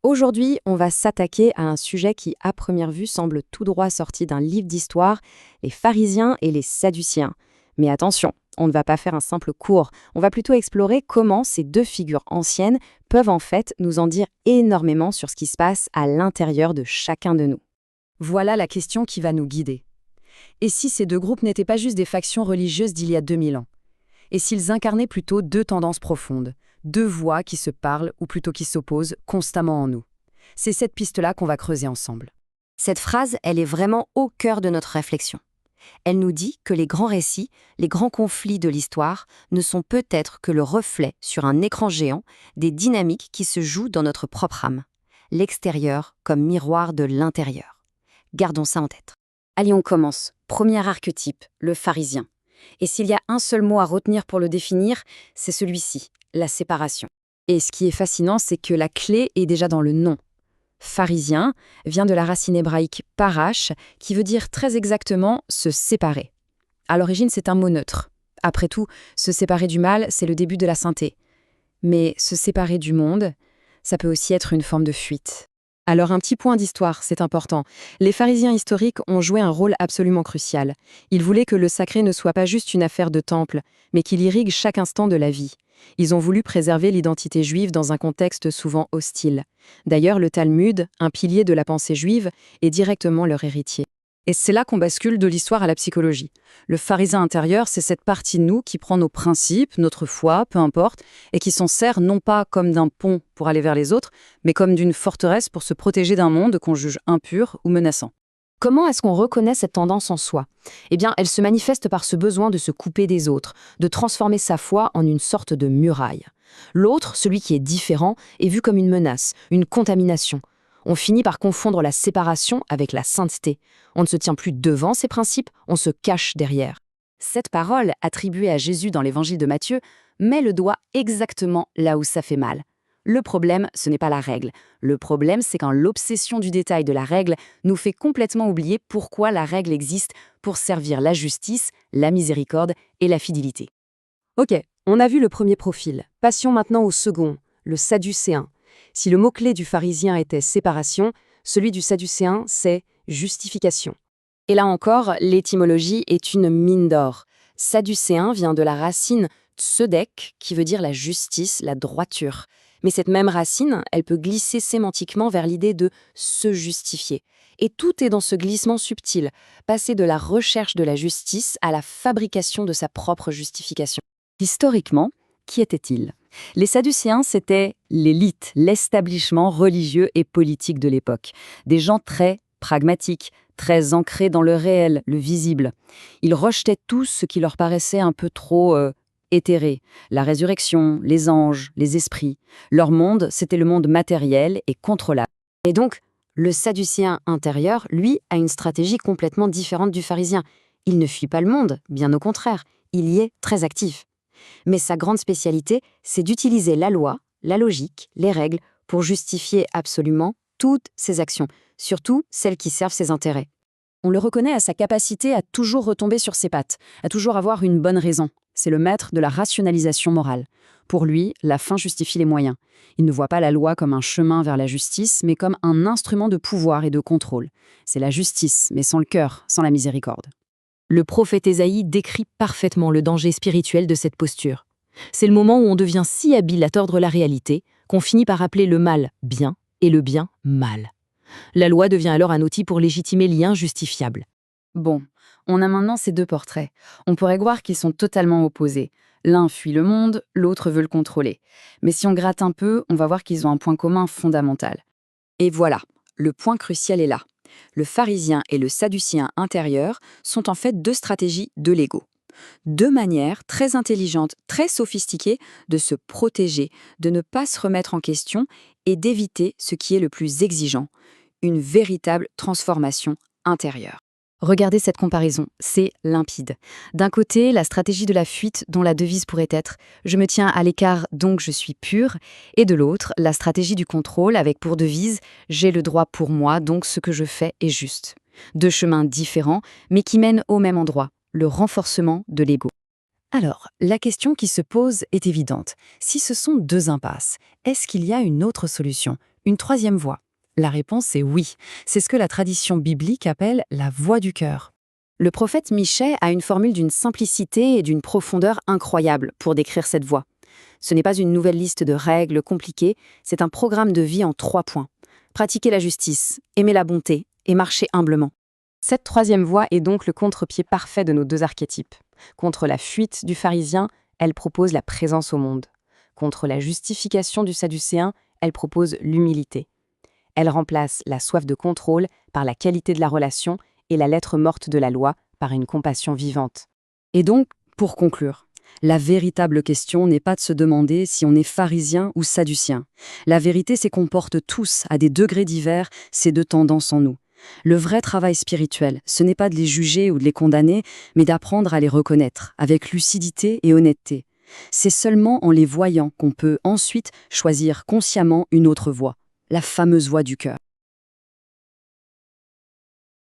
Aujourd'hui, on va s'attaquer à un sujet qui, à première vue, semble tout droit sorti d'un livre d'histoire, les pharisiens et les sadduciens. Mais attention, on ne va pas faire un simple cours, on va plutôt explorer comment ces deux figures anciennes peuvent en fait nous en dire énormément sur ce qui se passe à l'intérieur de chacun de nous. Voilà la question qui va nous guider. Et si ces deux groupes n'étaient pas juste des factions religieuses d'il y a 2000 ans? Et s'ils incarnaient plutôt deux tendances profondes, deux voix qui se parlent ou plutôt qui s'opposent constamment en nous? C'est cette piste-là qu'on va creuser ensemble. Cette phrase, elle est vraiment au cœur de notre réflexion. Elle nous dit que les grands récits, les grands conflits de l'histoire ne sont peut-être que le reflet sur un écran géant des dynamiques qui se jouent dans notre propre âme. L'extérieur comme miroir de l'intérieur. Gardons ça en tête. Allez, on commence. Premier archétype, le pharisien. Et s'il y a un seul mot à retenir pour le définir, c'est celui-ci, la séparation. Et ce qui est fascinant, c'est que la clé est déjà dans le nom. Pharisien vient de la racine hébraïque parash, qui veut dire très exactement se séparer. À l'origine, c'est un mot neutre. Après tout, se séparer du mal, c'est le début de la sainteté. Mais se séparer du monde, ça peut aussi être une forme de fuite. Alors un petit point d'histoire, c'est important. Les pharisiens historiques ont joué un rôle absolument crucial. Ils voulaient que le sacré ne soit pas juste une affaire de temple, mais qu'il irrigue chaque instant de la vie. Ils ont voulu préserver l'identité juive dans un contexte souvent hostile. D'ailleurs, le Talmud, un pilier de la pensée juive, est directement leur héritier. Et c'est là qu'on bascule de l'histoire à la psychologie. Le pharisien intérieur, c'est cette partie de nous qui prend nos principes, notre foi, peu importe, et qui s'en sert non pas comme d'un pont pour aller vers les autres, mais comme d'une forteresse pour se protéger d'un monde qu'on juge impur ou menaçant. Comment est-ce qu'on reconnaît cette tendance en soi? Eh bien, elle se manifeste par ce besoin de se couper des autres, de transformer sa foi en une sorte de muraille. L'autre, celui qui est différent, est vu comme une menace, une contamination. On finit par confondre la séparation avec la sainteté. On ne se tient plus devant ces principes, on se cache derrière. Cette parole, attribuée à Jésus dans l'évangile de Matthieu, met le doigt exactement là où ça fait mal. Le problème, ce n'est pas la règle. Le problème, c'est quand l'obsession du détail de la règle nous fait complètement oublier pourquoi la règle existe pour servir la justice, la miséricorde et la fidélité. Ok, on a vu le premier profil. Passons maintenant au second, le sadducéen. Si le mot-clé du pharisien était séparation, celui du sadducéen, c'est justification. Et là encore, l'étymologie est une mine d'or. Sadducéen vient de la racine tsedek, qui veut dire la justice, la droiture. Mais cette même racine, elle peut glisser sémantiquement vers l'idée de se justifier. Et tout est dans ce glissement subtil, passer de la recherche de la justice à la fabrication de sa propre justification. Historiquement, qui étaient-ils? Les Sadducéens, c'était l'élite, l'établissement religieux et politique de l'époque. Des gens très pragmatiques, très ancrés dans le réel, le visible. Ils rejetaient tout ce qui leur paraissait un peu trop éthéré. La résurrection, les anges, les esprits. Leur monde, c'était le monde matériel et contrôlable. Et donc, le Sadducéen intérieur, lui, a une stratégie complètement différente du pharisien. Il ne fuit pas le monde, bien au contraire, il y est très actif. Mais sa grande spécialité, c'est d'utiliser la loi, la logique, les règles pour justifier absolument toutes ses actions, surtout celles qui servent ses intérêts. On le reconnaît à sa capacité à toujours retomber sur ses pattes, à toujours avoir une bonne raison. C'est le maître de la rationalisation morale. Pour lui, la fin justifie les moyens. Il ne voit pas la loi comme un chemin vers la justice, mais comme un instrument de pouvoir et de contrôle. C'est la justice, mais sans le cœur, sans la miséricorde. Le prophète Ésaïe décrit parfaitement le danger spirituel de cette posture. C'est le moment où on devient si habile à tordre la réalité qu'on finit par appeler le mal bien et le bien mal. La loi devient alors un outil pour légitimer l'injustifiable. Bon, on a maintenant ces deux portraits. On pourrait croire qu'ils sont totalement opposés. L'un fuit le monde, l'autre veut le contrôler. Mais si on gratte un peu, on va voir qu'ils ont un point commun fondamental. Et voilà, le point crucial est là. Le pharisien et le sadducéen intérieur sont en fait deux stratégies de l'ego. Deux manières très intelligentes, très sophistiquées de se protéger, de ne pas se remettre en question et d'éviter ce qui est le plus exigeant, une véritable transformation intérieure. Regardez cette comparaison, c'est limpide. D'un côté, la stratégie de la fuite dont la devise pourrait être « je me tiens à l'écart donc je suis pur » et de l'autre, la stratégie du contrôle avec pour devise « j'ai le droit pour moi donc ce que je fais est juste ». Deux chemins différents mais qui mènent au même endroit, le renforcement de l'ego. Alors, la question qui se pose est évidente. Si ce sont deux impasses, est-ce qu'il y a une autre solution ? Une troisième voie? La réponse est oui. C'est ce que la tradition biblique appelle la voie du cœur. Le prophète Michée a une formule d'une simplicité et d'une profondeur incroyable pour décrire cette voie. Ce n'est pas une nouvelle liste de règles compliquées, c'est un programme de vie en 3 points. Pratiquer la justice, aimer la bonté et marcher humblement. Cette troisième voie est donc le contre-pied parfait de nos 2 archétypes. Contre la fuite du pharisien, elle propose la présence au monde. Contre la justification du sadducéen, elle propose l'humilité. Elle remplace la soif de contrôle par la qualité de la relation et la lettre morte de la loi par une compassion vivante. Et donc, pour conclure, la véritable question n'est pas de se demander si on est pharisien ou sadducéen. La vérité, c'est qu'on porte tous, à des degrés divers, ces 2 tendances en nous. Le vrai travail spirituel, ce n'est pas de les juger ou de les condamner, mais d'apprendre à les reconnaître, avec lucidité et honnêteté. C'est seulement en les voyant qu'on peut ensuite choisir consciemment une autre voie, la fameuse voie du cœur.